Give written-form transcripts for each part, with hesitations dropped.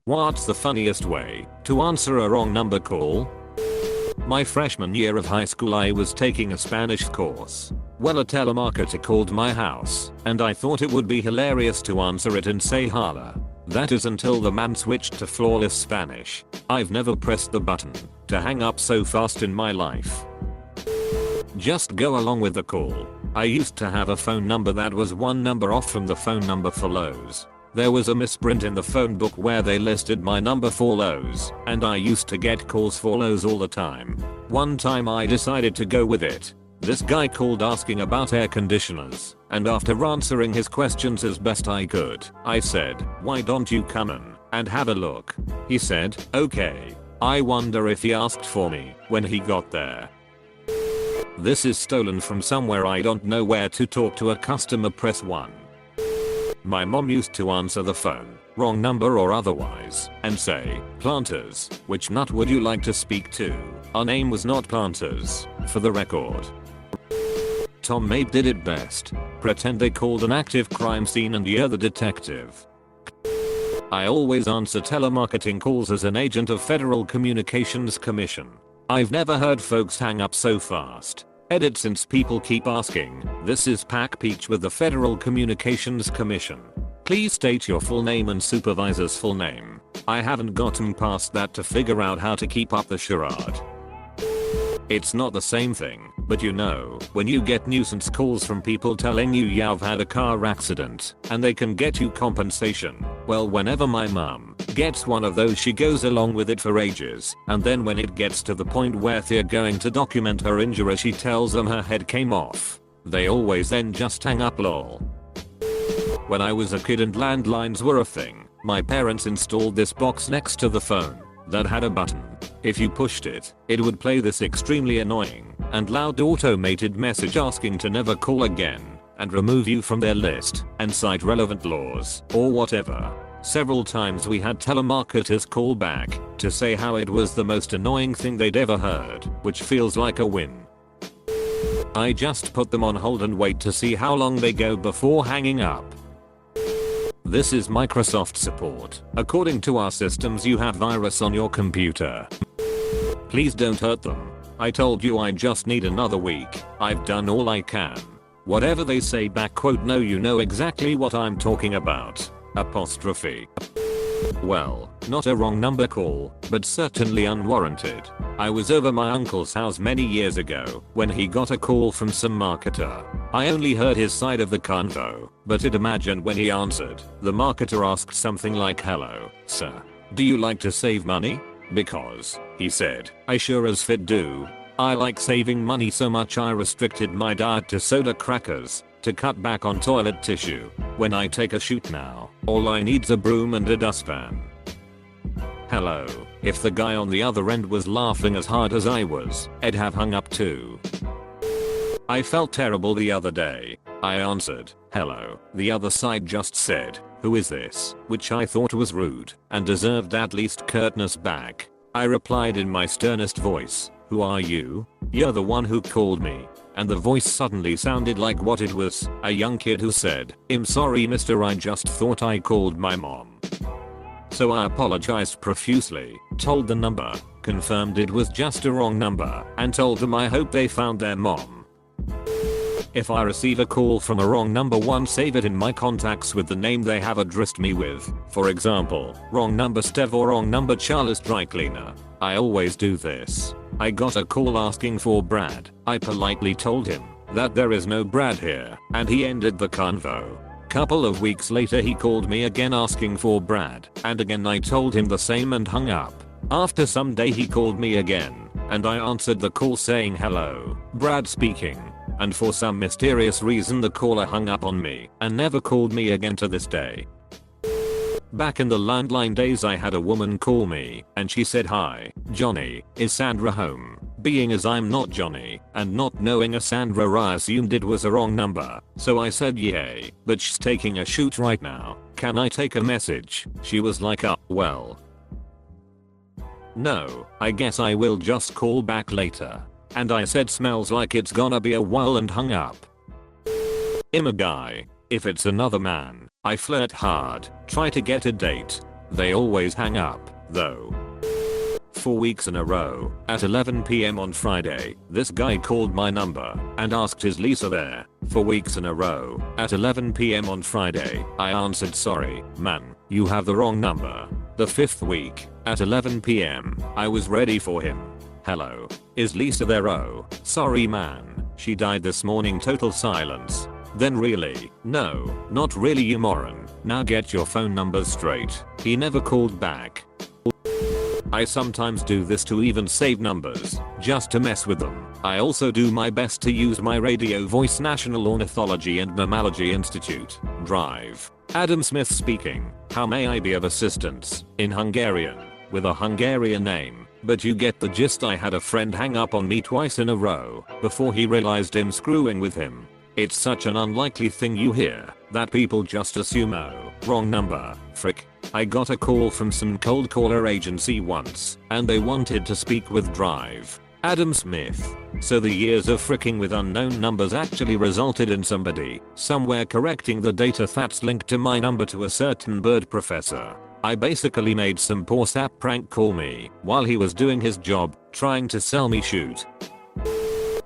What's the funniest way to answer a wrong number call? My freshman year of high school I was taking a Spanish course. Well, a telemarketer called my house and I thought it would be hilarious to answer it and say holla. That is until the man switched to flawless Spanish. I've never pressed the button to hang up so fast in my life. Just go along with the call. I used to have a phone number that was one number off from the phone number for Lowe's. There was a misprint in the phone book where they listed my number for Lowe's, and I used to get calls for Lowe's all the time. One time I decided to go with it. This guy called asking about air conditioners, and after answering his questions as best I could, I said, "Why don't you come in and have a look?" He said, "Okay." I wonder if he asked for me when he got there. This is stolen from somewhere I don't know where. To talk to a customer, press 1. My mom used to answer the phone, wrong number or otherwise, and say, "Planters, which nut would you like to speak to?" Our name was not Planters, for the record. Tom May did it best. Pretend they called an active crime scene and you're the detective. I always answer telemarketing calls as an agent of Federal Communications Commission. I've never heard folks hang up so fast. Edit: since people keep asking, this is Pac Peach with the Federal Communications Commission. Please state your full name and supervisor's full name. I haven't gotten past that to figure out how to keep up the charade. It's not the same thing, but you know, when you get nuisance calls from people telling you you've had a car accident and they can get you compensation. Well, whenever my mom gets one of those, she goes along with it for ages, and then when it gets to the point where they're going to document her injury, she tells them her head came off. They always then just hang up, lol. When I was a kid and landlines were a thing, my parents installed this box next to the phone that had a button. If you pushed it, it would play this extremely annoying and loud automated message asking to never call again and remove you from their list and cite relevant laws or whatever. Several times we had telemarketers call back to say how it was the most annoying thing they'd ever heard, which feels like a win. I just put them on hold and wait to see how long they go before hanging up. This is Microsoft support. According to our systems, you have virus on your computer. Please don't hurt them. I told you I just need another week. I've done all I can. Whatever they say back, quote, no, you know exactly what I'm talking about. Apostrophe. Well, not a wrong number call, but certainly unwarranted. I was over my uncle's house many years ago when he got a call from some marketer. I only heard his side of the convo, but I'd imagine when he answered, the marketer asked something like, "Hello, sir. Do you like to save money?" Because, he said, I sure as fit do. I like saving money so much I restricted my diet to soda crackers to cut back on toilet tissue. When I take a shoot now, all I need's a broom and a dustpan. Hello. If the guy on the other end was laughing as hard as I was, I'd have hung up too. I felt terrible the other day. I answered, "Hello." The other side just said, "Who is this?" which I thought was rude and deserved at least curtness back. I replied in my sternest voice, "Who are you?" "You're the one who called me." And the voice suddenly sounded like what it was, a young kid who said, "I'm sorry mister, I just thought I called my mom." So I apologized profusely, told the number, confirmed it was just a wrong number, and told them I hope they found their mom. If I receive a call from a wrong number, one, save it in my contacts with the name they have addressed me with. For example, wrong number Steve or wrong number Charles dry cleaner. I always do this. I got a call asking for Brad. I politely told him that there is no Brad here, and he ended the convo. Couple of weeks later he called me again asking for Brad, and again I told him the same and hung up. After some day he called me again, and I answered the call saying, "Hello, Brad speaking." And for some mysterious reason the caller hung up on me and never called me again to this day. Back in the landline days I had a woman call me and she said, "Hi, Johnny, is Sandra home?" Being as I'm not Johnny and not knowing a Sandra, I assumed it was a wrong number. So I said, "Yay, but she's taking a shoot right now. Can I take a message?" She was like, well. No, I guess I will just call back later. And I said, "Smells like it's gonna be a while," and hung up. I'm a guy. If it's another man, I flirt hard, try to get a date, They always hang up, though. 4 weeks in a row, at 11 PM on Friday, this guy called my number and asked is Lisa there. 4 weeks in a row, at 11 PM on Friday, I answered sorry, man, you have the wrong number. The 5th week, at 11 PM, I was ready for him. Hello, is Lisa there? Oh, sorry man, she died this morning. Total silence. Then really, no, not really you moron, now get your phone numbers straight. He never called back. I sometimes do this to even save numbers, just to mess with them. I also do my best to use my radio voice. National Ornithology and Mammalogy Institute. Drive. Adam Smith speaking. How may I be of assistance? In Hungarian, with a Hungarian name, but you get the gist. I had a friend hang up on me twice in a row, before he realized I'm screwing with him. It's such an unlikely thing you hear, that people just assume oh, wrong number, frick. I got a call from some cold caller agency once, and they wanted to speak with Drive. Adam Smith. So the years of fricking with unknown numbers actually resulted in somebody, somewhere correcting the data that's linked to my number to a certain bird professor. I basically made some poor sap prank call me, while he was doing his job, trying to sell me shoot.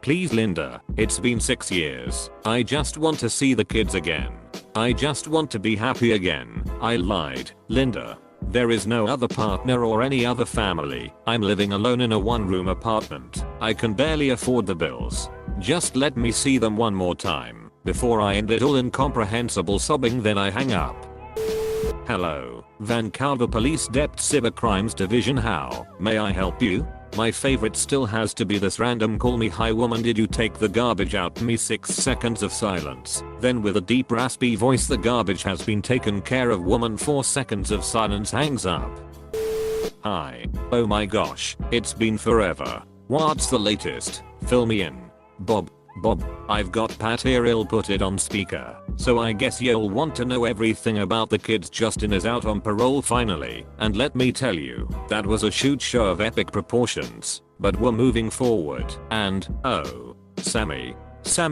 Please Linda, it's been 6 years. I just want to see the kids again. I just want to be happy again. I lied, Linda. There is no other partner or any other family. I'm living alone in a 1-room apartment. I can barely afford the bills. Just let me see them one more time before I end it all incomprehensible sobbing. Then I hang up. Hello, Vancouver Police Depth Cybercrimes Division. How may I help you? My favorite still has to be this random call me. Hi woman, did you take the garbage out? Me. 6 seconds of silence. Then with a deep raspy voice, the garbage has been taken care of. Woman. 4 seconds of silence. Hangs up. Hi. Oh my gosh, it's been forever. What's the latest? Fill me in. Bob, I've got Pat here. I'll put it on speaker. So I guess you'll want to know everything about the kids. Justin is out on parole finally, and let me tell you, that was a shoot show of epic proportions, but we're moving forward. And, oh, Sammy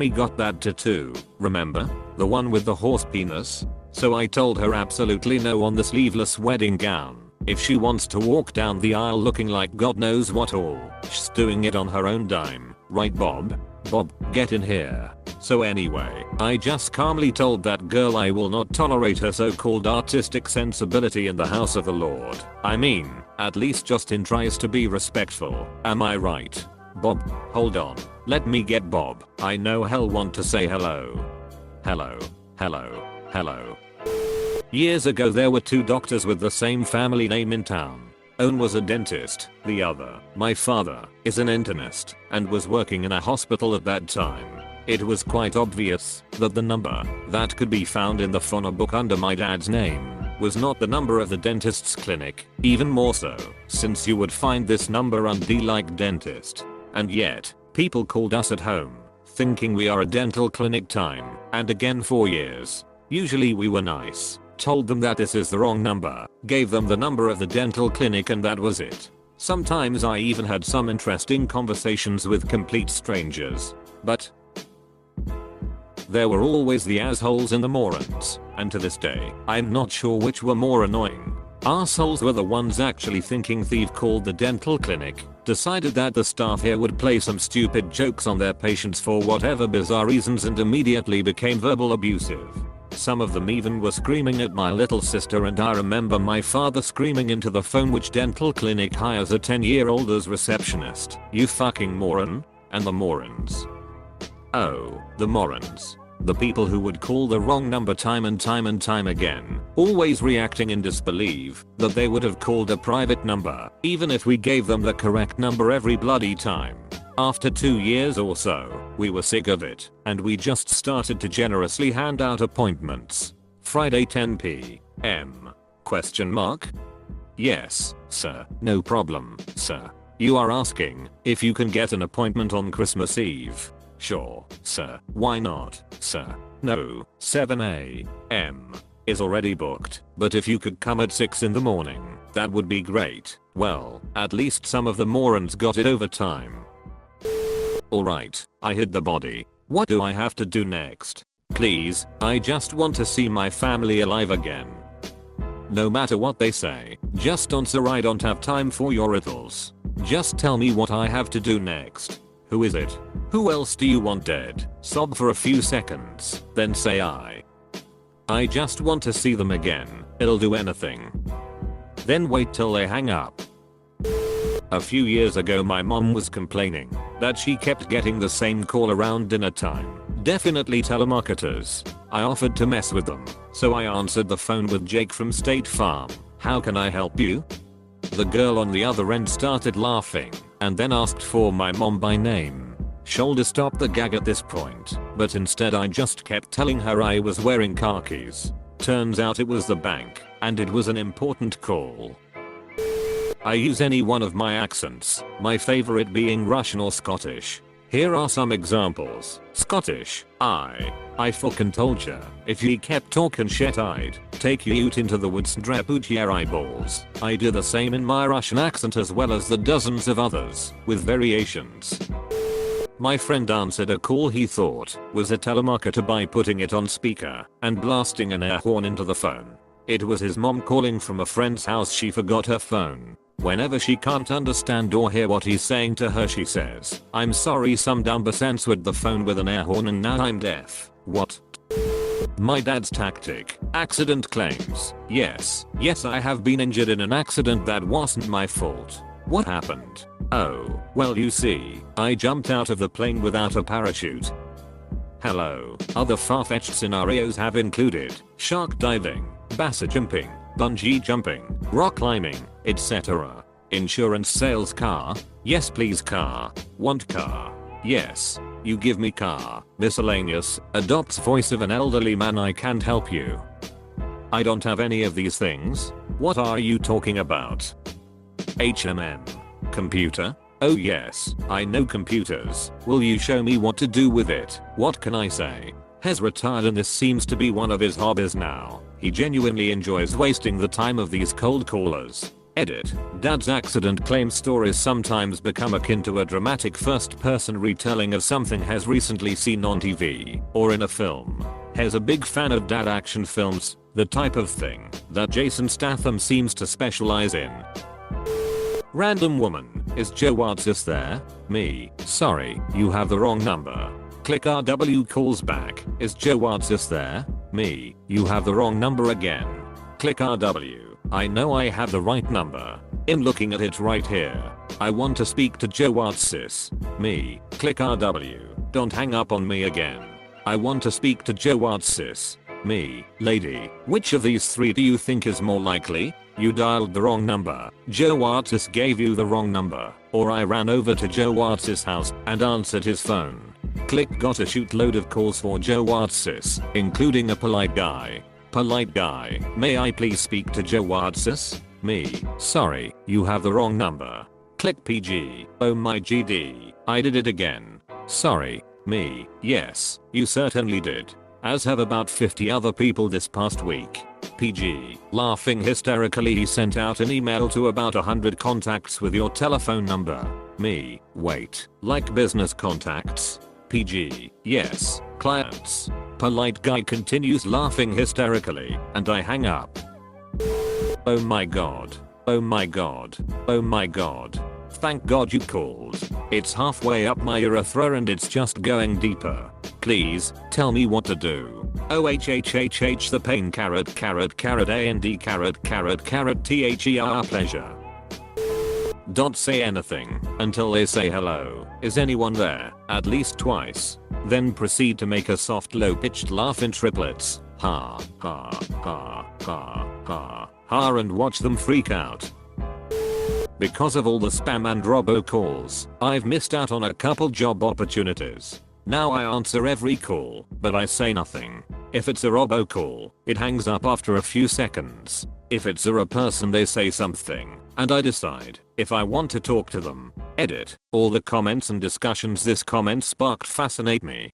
got that tattoo, remember? The one with the horse penis? So I told her absolutely no on the sleeveless wedding gown. If she wants to walk down the aisle looking like God knows what all, she's doing it on her own dime, right Bob, get in here. So anyway, I just calmly told that girl I will not tolerate her so-called artistic sensibility in the house of the Lord. I mean, at least Justin tries to be respectful, am I right? Bob, hold on, let me get Bob. I know he'll want to say hello. Hello. Years ago there were 2 doctors with the same family name in town. One was a dentist, the other, my father, is an internist, and was working in a hospital at that time. It was quite obvious that the number that could be found in the phone book under my dad's name was not the number of the dentist's clinic, even more so, since you would find this number on D like dentist. And yet, people called us at home, thinking we are a dental clinic time and again for years. Usually we were nice, told them that this is the wrong number, gave them the number of the dental clinic, and that was it. Sometimes I even had some interesting conversations with complete strangers. But there were always the assholes and the morons, and to this day, I'm not sure which were more annoying. Assholes were the ones actually thinking thief called the dental clinic, decided that the staff here would play some stupid jokes on their patients for whatever bizarre reasons, and immediately became verbal abusive. Some of them even were screaming at my little sister, and I remember my father screaming into the phone, which dental clinic hires a 10-year-old as receptionist? You fucking moron. And the morons. Oh, the morons. The people who would call the wrong number time and time again, always reacting in disbelief that they would have called a private number, even if we gave them the correct number every bloody time. After 2 years or so, we were sick of it, and we just started to generously hand out appointments. Friday 10 p.m. ? Yes, sir. No problem, sir. You are asking if you can get an appointment on Christmas Eve? Sure, sir. Why not, sir? No, 7 a.m. is already booked, but if you could come at 6 in the morning, that would be great. Well, at least some of the morons got it over time. Alright, I hid the body. What do I have to do next? Please, I just want to see my family alive again. No matter what they say, just answer. I don't have time for your riddles. Just tell me what I have to do next. Who is it? Who else do you want dead? Sob for a few seconds, then say I just want to see them again. It'll do anything. Then wait till they hang up. A few years ago my mom was complaining that she kept getting the same call around dinner time. Definitely telemarketers. I offered to mess with them, so I answered the phone with Jake from State Farm. How can I help you? The girl on the other end started laughing and then asked for my mom by name. Shoulder stopped the gag at this point, but instead I just kept telling her I was wearing khakis. Turns out it was the bank, and it was an important call. I use any one of my accents, my favorite being Russian or Scottish. Here are some examples. Scottish, I fucking told ya. If ye kept talking shit I'd take you out into the woods and drop out your eyeballs. I do the same in my Russian accent as well as the dozens of others, with variations. My friend answered a call he thought was a telemarketer by putting it on speaker and blasting an air horn into the phone. It was his mom calling from a friend's house. She forgot her phone. Whenever she can't understand or hear what he's saying to her, she says, "I'm sorry, some dumbass answered the phone with an air horn and now I'm deaf." What? My dad's tactic. Accident claims. Yes, I have been injured in an accident that wasn't my fault. What happened? Oh, well you see, I jumped out of the plane without a parachute. Hello. Other far-fetched scenarios have included shark diving, basa jumping, bungee jumping, rock climbing, etc. Insurance sales car. Yes please car. Want car. Yes. You give me car. Miscellaneous. Adopts voice of an elderly man. I can't help you. I don't have any of these things. What are you talking about? HMM. Computer? Oh yes, I know computers. Will you show me what to do with it? What can I say? Has retired and this seems to be one of his hobbies now. He genuinely enjoys wasting the time of these cold callers. Edit. Dad's accident claim stories sometimes become akin to a dramatic first-person retelling of something has recently seen on TV or in a film. Has a big fan of dad action films, the type of thing that Jason Statham seems to specialize in. Random woman. Is Joe Watsis there? Me. Sorry, you have the wrong number. Click RW calls back. Is Joe Watsis there? Me. You have the wrong number again. Click RW. I know I have the right number. I'm looking at it right here. I want to speak to Joe Watsis. Me. Click RW. Don't hang up on me again. I want to speak to Joe Watsis. Me. Lady. Which of these three do you think is more likely? You dialed the wrong number. Joe Watsis gave you the wrong number. Or I ran over to Joe Watsis' house and answered his phone. Click got a shoot load of calls for Joe Watsis, including a polite guy. Polite guy. May I please speak to Joe Watsis? Me. Sorry, you have the wrong number. Click PG. Oh my GD. I did it again. Sorry. Me. Yes, you certainly did. As have about 50 other people this past week. PG. Laughing hysterically, he sent out an email to about 100 contacts with your telephone number. Me. Wait. Like business contacts? PG. Yes. Clients. Polite guy continues laughing hysterically, and I hang up. Oh my god. Oh my god. Oh my god. Thank god you called. It's halfway up my urethra and it's just going deeper. Please, tell me what to do. OHHHH the pain carrot AND carrot THER pleasure. Don't say anything until they say hello. Is anyone there? At least twice. Then proceed to make a soft low-pitched laugh in triplets. Ha ha ha ha ha ha and watch them freak out. Because of all the spam and robocalls, I've missed out on a couple job opportunities. Now I answer every call, but I say nothing. If it's a robocall, it hangs up after a few seconds. If it's a person, they say something, and I decide if I want to talk to them. Edit. All the comments and discussions this comment sparked fascinate me.